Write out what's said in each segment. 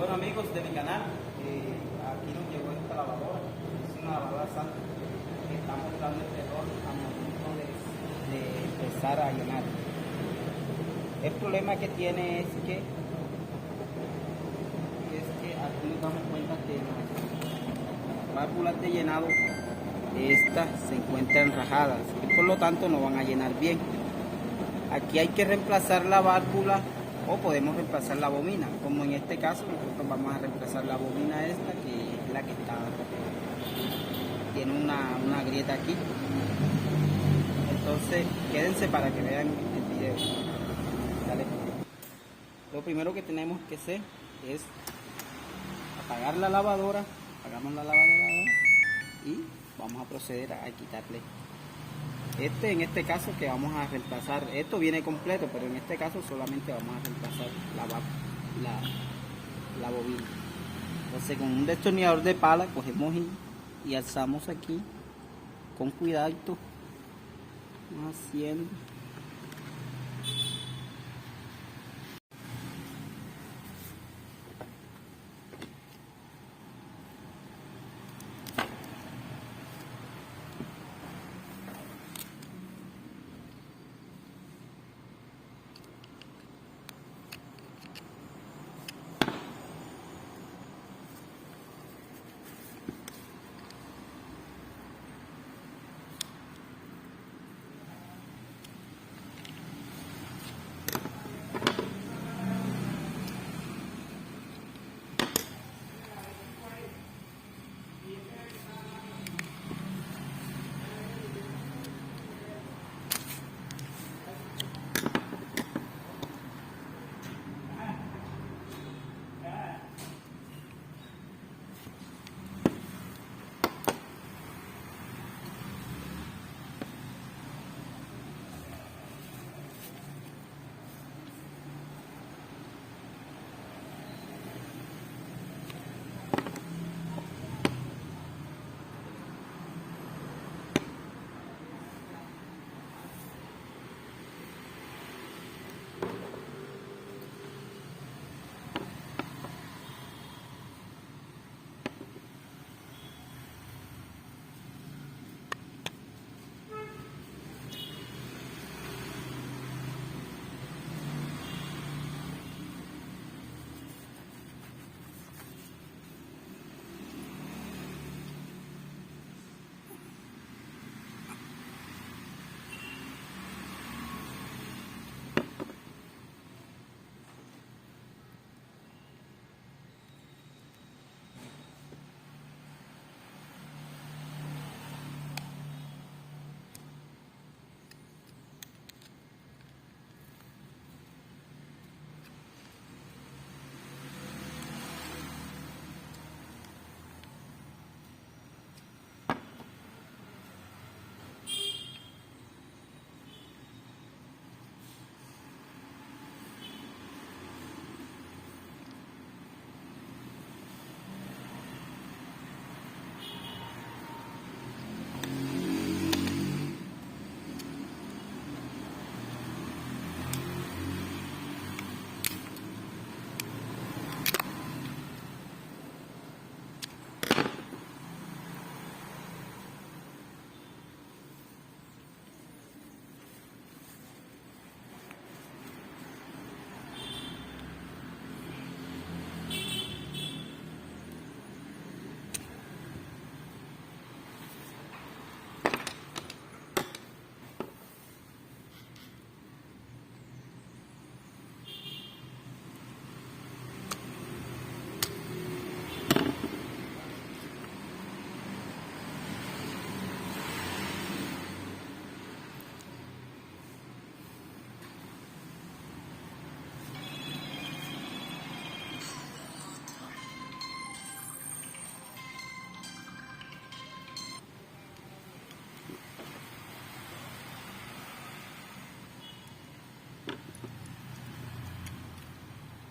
Bueno amigos de mi canal, aquí nos llegó esta lavadora, es una lavadora Santa que está mostrando este error al momento de empezar a llenar. El problema que tiene es que aquí nos damos cuenta que las válvulas de llenado estas se encuentran rajadas y por lo tanto no van a llenar bien. Aquí hay que reemplazar la válvula o podemos reemplazar la bobina, como en este caso nosotros vamos a reemplazar la bobina esta, que es la que tiene una grieta aquí. Entonces quédense para que vean el video. Dale. Lo primero que tenemos que hacer es apagar la lavadora, apagamos la lavadora y vamos a proceder a quitarle en este caso que vamos a reemplazar. Esto viene completo, pero en este caso solamente vamos a reemplazar la bobina. Entonces con un destornillador de pala cogemos y alzamos aquí con cuidado, haciendo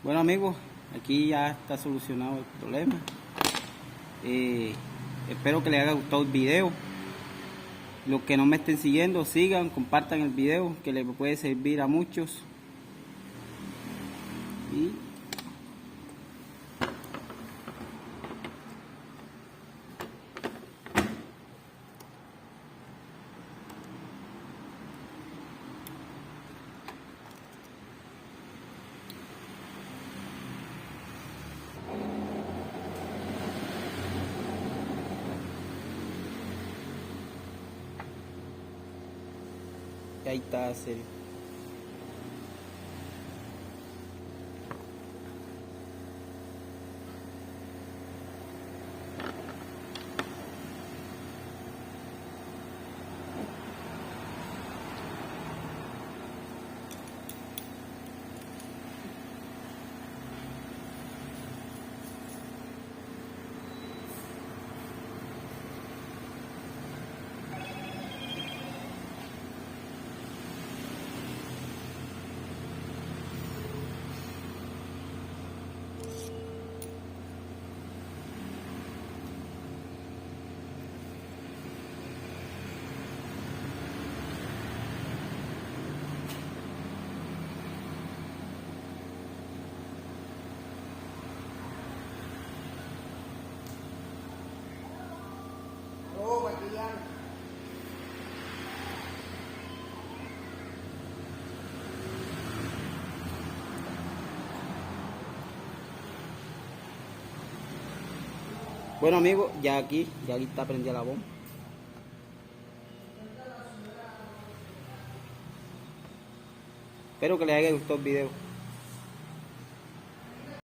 Bueno amigos, aquí ya está solucionado el problema. Espero que les haya gustado el video. Los que no me estén siguiendo, sigan, compartan el video, que les puede servir a muchos. Y Y ahí está, serio. Bueno amigos, ya aquí está prendida la bomba. Espero que les haya gustado el video.